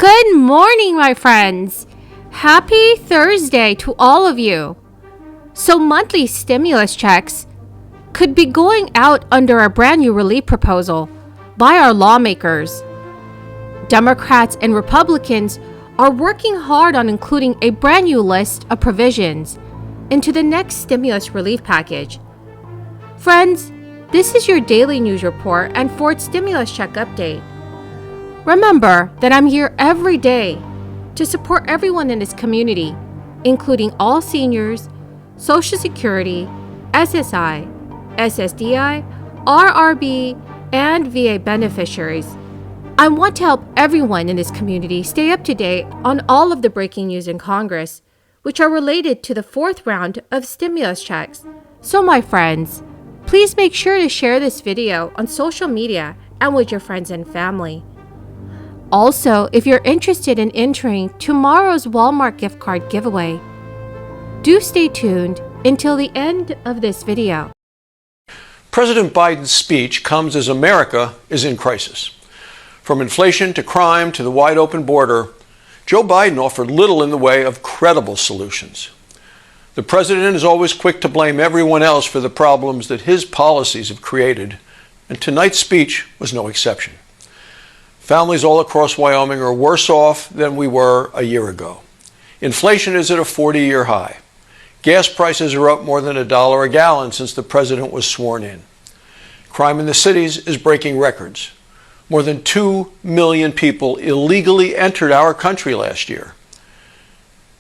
Good morning, my friends. Happy Thursday to all of you. So monthly stimulus checks could be going out under a brand new relief proposal by our lawmakers. Democrats and Republicans are working hard on including a brand new list of provisions into the next stimulus relief package. Friends, this is your daily news report and Ford stimulus check update. Remember that I'm here every day to support everyone in this community, including all seniors, Social Security, SSI, Sddi, RRB, and VA beneficiaries. I want to help everyone in this community stay up to date on all of the breaking news in Congress, which are related to the fourth round of stimulus checks. So my friends, please make sure to share this video on social media and with your friends and family. Also, if you're interested in entering tomorrow's Walmart gift card giveaway, do stay tuned until the end of this video. President Biden's speech comes as America is in crisis. From inflation to crime to the wide open border, Joe Biden offered little in the way of credible solutions. The president is always quick to blame everyone else for the problems that his policies have created, and tonight's speech was no exception. Families all across Wyoming are worse off than we were a year ago. Inflation is at a 40-year high. Gas prices are up more than $1 a gallon since the president was sworn in. Crime in the cities is breaking records. More than 2 million people illegally entered our country last year.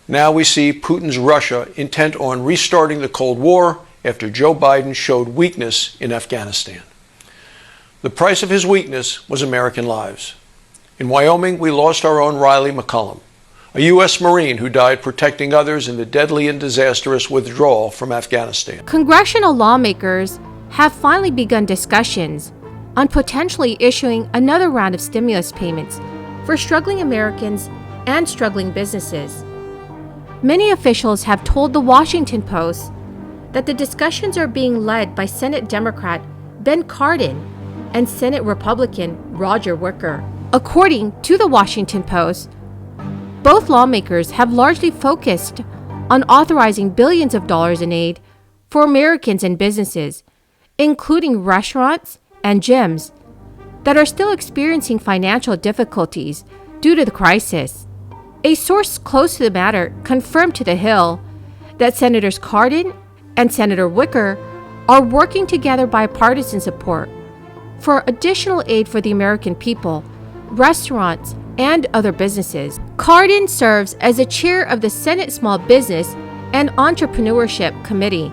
Now we see Putin's Russia intent on restarting the Cold War after Joe Biden showed weakness in Afghanistan. The price of his weakness was American lives. In Wyoming, we lost our own Riley McCullum, a U.S. Marine who died protecting others in the deadly and disastrous withdrawal from Afghanistan. Congressional lawmakers have finally begun discussions on potentially issuing another round of stimulus payments for struggling Americans and struggling businesses. Many officials have told the Washington Post that the discussions are being led by Senate Democrat Ben Cardin and Senate Republican Roger Wicker. According to the Washington Post, both lawmakers have largely focused on authorizing billions of dollars in aid for Americans and businesses, including restaurants and gyms that are still experiencing financial difficulties due to the crisis. A source close to the matter confirmed to The Hill that Senators Cardin and Senator Wicker are working together bipartisan support for additional aid for the American people, restaurants, and other businesses. Cardin serves as the chair of the Senate Small Business and Entrepreneurship Committee,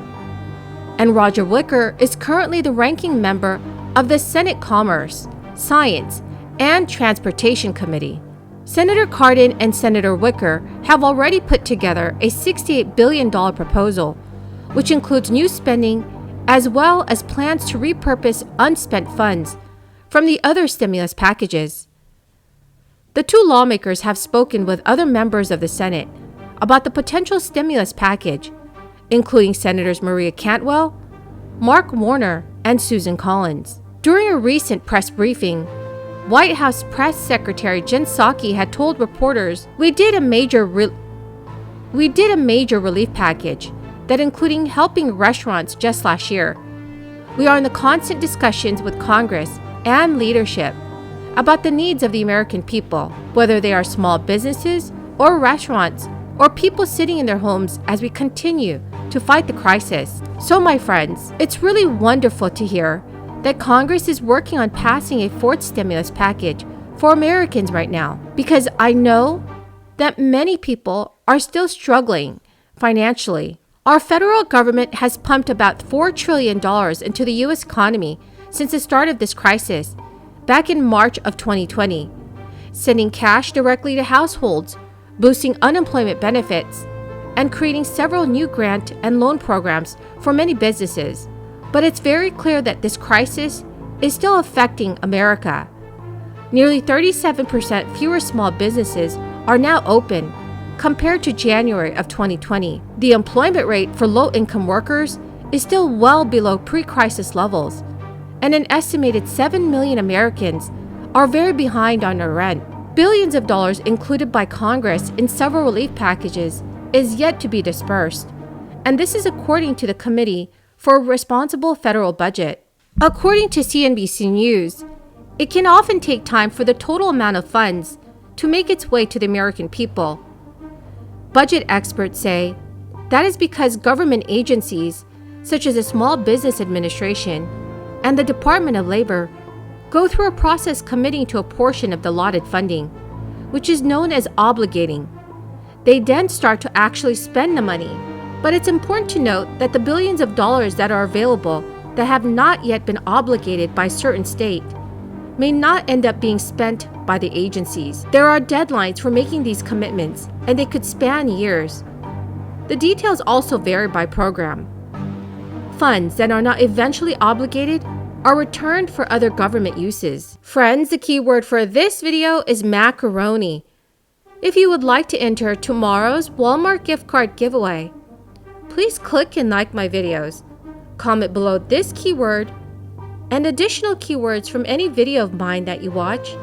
and Roger Wicker is currently the ranking member of the Senate Commerce, Science, and Transportation Committee. Senator Cardin and Senator Wicker have already put together a $68 billion proposal, which includes new spending as well as plans to repurpose unspent funds from the other stimulus packages. The two lawmakers have spoken with other members of the Senate about the potential stimulus package, including Senators Maria Cantwell, Mark Warner, and Susan Collins. During a recent press briefing, White House Press Secretary Jen Psaki had told reporters, we did a major relief package that including helping restaurants just last year. We are in the constant discussions with Congress and leadership about the needs of the American people, whether they are small businesses or restaurants or people sitting in their homes as we continue to fight the crisis. So my friends, it's really wonderful to hear that Congress is working on passing a fourth stimulus package for Americans right now, because I know that many people are still struggling financially. Our federal government has pumped about $4 trillion into the U.S. economy since the start of this crisis back in March of 2020, sending cash directly to households, boosting unemployment benefits, and creating several new grant and loan programs for many businesses. But it's very clear that this crisis is still affecting America. Nearly 37% fewer small businesses are now open compared to January of 2020. The employment rate for low-income workers is still well below pre-crisis levels, and an estimated 7 million Americans are very behind on their rent. billions of dollars included by Congress in several relief packages is yet to be dispersed, and this is according to the Committee for a Responsible Federal Budget. According to CNBC News, it can often take time for the total amount of funds to make its way to the American people. Budget experts say that is because government agencies, such as the Small Business Administration and the Department of Labor, go through a process committing to a portion of the allotted funding, which is known as obligating. They then start to actually spend the money. But it's important to note that the billions of dollars that are available that have not yet been obligated by a certain state may not end up being spent by the agencies. There are deadlines for making these commitments, and they could span years. The details also vary by program. Funds that are not eventually obligated are returned for other government uses. Friends, the keyword for this video is macaroni. If you would like to enter tomorrow's Walmart gift card giveaway, please click and like my videos. Comment below this keyword and additional keywords from any video of mine that you watch.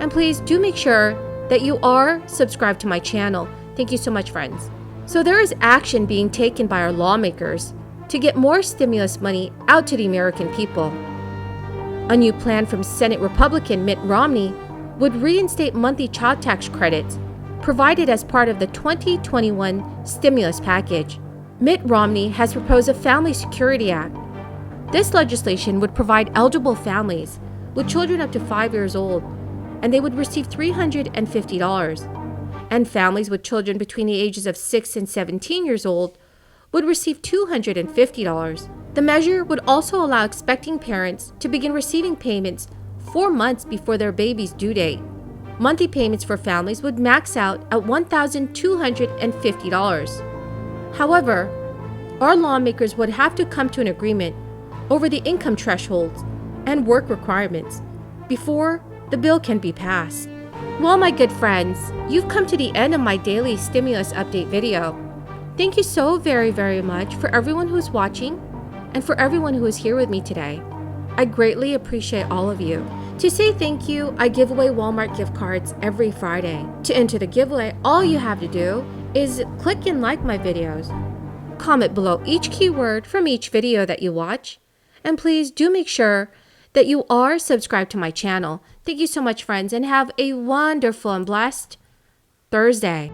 And please do make sure that you are subscribed to my channel. Thank you so much, friends. So there is action being taken by our lawmakers to get more stimulus money out to the American people. A new plan from Senate Republican Mitt Romney would reinstate monthly child tax credits provided as part of the 2021 stimulus package. Mitt Romney has proposed a Family Security Act. This legislation would provide eligible families with children up to 5 years old, and they would receive $350, and families with children between the ages of 6 and 17 years old would receive $250. The measure would also allow expecting parents to begin receiving payments 4 months before their baby's due date. Monthly payments for families would max out at $1,250. However, our lawmakers would have to come to an agreement over the income thresholds and work requirements before the bill can be passed. Well, my good friends, you've come to the end of my daily stimulus update video. Thank you so very much for everyone who's watching and for everyone who is here with me today. I greatly appreciate all of you. To say thank you, I give away Walmart gift cards every Friday. To enter the giveaway, all you have to do is click and like my videos. Comment below each keyword from each video that you watch. And please do make sure that you are subscribed to my channel. Thank you so much, friends, and have a wonderful and blessed Thursday.